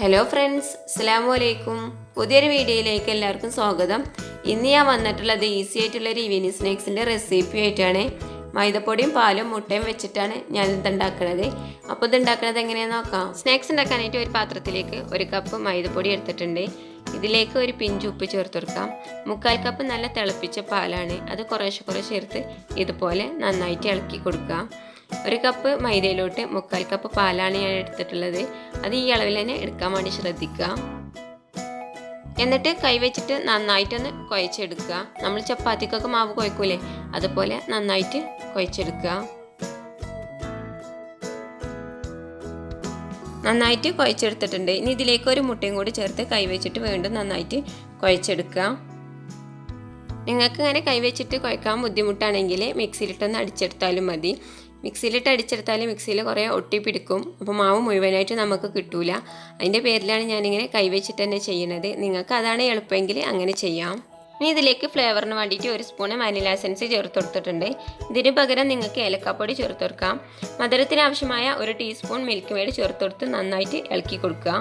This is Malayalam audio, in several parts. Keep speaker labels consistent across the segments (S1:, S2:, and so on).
S1: ഹലോ ഫ്രണ്ട്സ്, അസ്സലാമു അലൈക്കും. പുതിയൊരു വീഡിയോയിലേക്ക് എല്ലാവർക്കും സ്വാഗതം. ഇന്ന് ഞാൻ വന്നിട്ടുള്ളത് ഈസി ആയിട്ടുള്ളൊരു ഈവനിങ് സ്നാക്സിൻ്റെ റെസിപ്പി ആയിട്ടാണ്. മൈദപ്പൊടിയും പാലും മുട്ടയും വെച്ചിട്ടാണ് ഞാൻ ഇതുണ്ടാക്കുന്നത്. അപ്പോൾ ഇതുണ്ടാക്കുന്നത് എങ്ങനെയാണെന്ന് നോക്കാം. സ്നാക്സ് ഉണ്ടാക്കാനായിട്ട് ഒരു പാത്രത്തിലേക്ക് 1 കപ്പ് മൈദപ്പൊടി എടുത്തിട്ടുണ്ട്. ഇതിലേക്ക് ഒരു പിഞ്ച് ഉപ്പ് ചേർത്ത് കൊടുക്കാം. 1/4 കപ്പ് നല്ല തിളപ്പിച്ച പാലാണ്, അത് കുറേശ്ശെ ചേർത്ത് ഇതുപോലെ നന്നായിട്ട് ഇളക്കി കൊടുക്കാം. 1 കപ്പ് മൈദയിലോട്ട് 1/4 കപ്പ് പാലാണ് ഞാൻ എടുത്തിട്ടുള്ളത്. അത് ഈ അളവിൽ തന്നെ എടുക്കാൻ വേണ്ടി ശ്രദ്ധിക്കുക. എന്നിട്ട് കൈവച്ചിട്ട് നന്നായിട്ടൊന്ന് കുഴച്ചെടുക്കുക. നമ്മൾ ചപ്പാത്തിക്കൊക്കെ മാവ് കുഴക്കൂലേ, അതുപോലെ നന്നായിട്ട് കുഴച്ചെടുക്കുക. നന്നായിട്ട് കുഴച്ചെടുത്തിട്ടുണ്ട്. ഇനി ഇതിലേക്ക് ഒരു മുട്ടയും കൂടി ചേർത്ത് കൈവച്ചിട്ട് വീണ്ടും നന്നായിട്ട് കുഴച്ചെടുക്കുക. നിങ്ങൾക്ക് ഇങ്ങനെ കൈവച്ചിട്ട് കുഴക്കാൻ ബുദ്ധിമുട്ടാണെങ്കിൽ മിക്സിയിലിട്ടൊന്ന് അടിച്ചെടുത്താലും മതി. മിക്സിയിലിട്ട് അടിച്ചെടുത്താൽ മിക്സിയിൽ കുറേ ഒട്ടി പിടിക്കും, അപ്പോൾ മാവ് മുഴുവനായിട്ട് നമുക്ക് കിട്ടൂല. അതിൻ്റെ പേരിലാണ് ഞാനിങ്ങനെ കൈവച്ചിട്ട് തന്നെ ചെയ്യുന്നത്. നിങ്ങൾക്ക് അതാണ് എളുപ്പമെങ്കിൽ അങ്ങനെ ചെയ്യാം. ഇനി ഇതിലേക്ക് ഫ്ലേവറിന് വേണ്ടിയിട്ട് 1 സ്പൂൺ വാനില എസൻസ് ചേർത്ത് കൊടുത്തിട്ടുണ്ട്. ഇതിന് പകരം നിങ്ങൾക്ക് ഏലക്കാപ്പൊടി ചേർത്ത് കൊടുക്കാം. മധുരത്തിന് ആവശ്യമായ 1 ടീസ്പൂൺ മിൽക്ക് മെയ്ഡ് ചേർത്ത് കൊടുത്ത് നന്നായിട്ട് ഇളക്കി കൊടുക്കുക.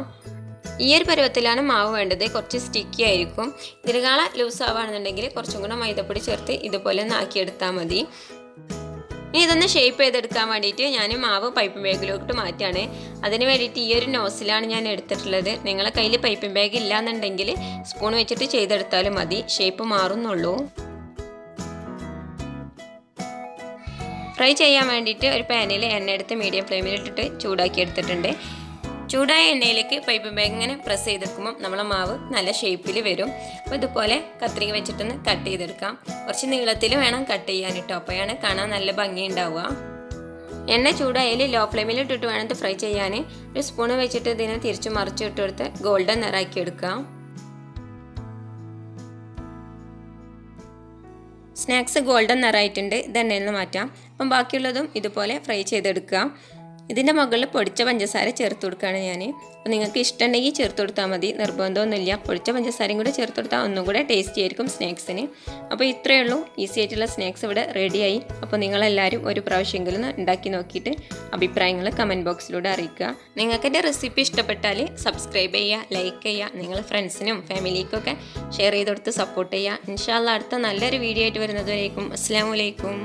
S1: ഈ ഒരു പരുവത്തിലാണ് മാവ് വേണ്ടത്. കുറച്ച് സ്റ്റിക്കി ആയിരിക്കും. ഇതിനേക്കാളും ലൂസ് ആവുകയാണെന്നുണ്ടെങ്കിൽ കുറച്ചും കൂടെ മൈദപ്പൊടി ചേർത്ത് ഇതുപോലെ ഒന്ന് ആക്കിയെടുത്താൽ മതി. ഇനി ഇതൊന്ന് ഷേപ്പ് ചെയ്തെടുക്കാൻ വേണ്ടിയിട്ട് ഞാൻ മാവ് പൈപ്പിംഗ് ബാഗിലോട്ട് മാറ്റുകയാണ്. അതിന് വേണ്ടിയിട്ട് ഈ ഒരു നോസിലാണ് ഞാൻ എടുത്തിട്ടുള്ളത്. നിങ്ങളെ കയ്യിൽ പൈപ്പിംഗ് ബാഗ് ഇല്ല എന്നുണ്ടെങ്കിൽ സ്പൂൺ വെച്ചിട്ട് ചെയ്തെടുത്താലും മതി, ഷേപ്പ് മാറുന്നുള്ളൂ. ഫ്രൈ ചെയ്യാൻ വേണ്ടിയിട്ട് ഒരു പാനിൽ എണ്ണ എടുത്ത് മീഡിയം ഫ്ലെയിമിലിട്ടിട്ട് ചൂടാക്കി എടുത്തിട്ടുണ്ട്. ചൂടായ എണ്ണയിലേക്ക് പൈപ്പിംഗ് ബാഗ് ഇങ്ങനെ പ്രസ് ചെയ്തെടുക്കുമ്പോൾ നമ്മളെ മാവ് നല്ല ഷേപ്പിൽ വരും. അപ്പോൾ ഇതുപോലെ കത്രിക വെച്ചിട്ടൊന്ന് കട്ട് ചെയ്തെടുക്കാം. കുറച്ച് നീളത്തിൽ വേണം കട്ട് ചെയ്യാൻ കേട്ടോ, അപ്പോഴാണ് കാണാൻ നല്ല ഭംഗി ഉണ്ടാവുക. എണ്ണ ചൂടായാൽ ലോ ഫ്ലെയിമിൽ ഇട്ടിട്ട് വേണം ഇത് ഫ്രൈ ചെയ്യാൻ. ഒരു സ്പൂണ് വെച്ചിട്ട് ഇതിനെ തിരിച്ചു മറിച്ച് ഇട്ടെടുത്ത് ഗോൾഡൻ നിറാക്കി എടുക്കാം. സ്നാക്സ് ഗോൾഡൻ നിറായിട്ടുണ്ട്. ഇത് എണ്ണയിൽ നിന്ന് മാറ്റാം. അപ്പം ബാക്കിയുള്ളതും ഇതുപോലെ ഫ്രൈ ചെയ്തെടുക്കുക. ഇതിൻ്റെ മുകളിൽ പൊടിച്ച പഞ്ചസാര ചേർത്ത് കൊടുക്കുകയാണ് ഞാൻ. അപ്പോൾ നിങ്ങൾക്ക് ഇഷ്ടമുണ്ടെങ്കിൽ ചേർത്ത് കൊടുത്താൽ മതി, നിർബന്ധമൊന്നുമില്ല. പൊടിച്ച പഞ്ചസാരയും കൂടെ ചേർത്ത് കൊടുത്താൽ ഒന്നും കൂടെ ടേസ്റ്റി ആയിരിക്കും സ്നാക്സിന്. അപ്പോൾ ഇത്രയേ ഉള്ളൂ, ഈസി ആയിട്ടുള്ള സ്നാക്സ് ഇവിടെ റെഡിയായി. അപ്പോൾ നിങ്ങളെല്ലാവരും ഒരു പ്രാവശ്യമെങ്കിലും ഉണ്ടാക്കി നോക്കിയിട്ട് അഭിപ്രായങ്ങൾ കമൻറ്റ് ബോക്സിലൂടെ അറിയിക്കുക. നിങ്ങൾക്ക് എൻ്റെ റെസിപ്പി ഇഷ്ടപ്പെട്ടാൽ സബ്സ്ക്രൈബ് ചെയ്യുക, ലൈക്ക് ചെയ്യുക, നിങ്ങളുടെ ഫ്രണ്ട്സിനും ഫാമിലിക്കൊക്കെ ഷെയർ ചെയ്ത് കൊടുത്ത് സപ്പോർട്ട് ചെയ്യുക. ഇൻഷാ അല്ലാഹ് അടുത്ത നല്ലൊരു വീഡിയോ ആയിട്ട് വരുന്നതുവരേക്കും അസ്സലാമു അലൈക്കും.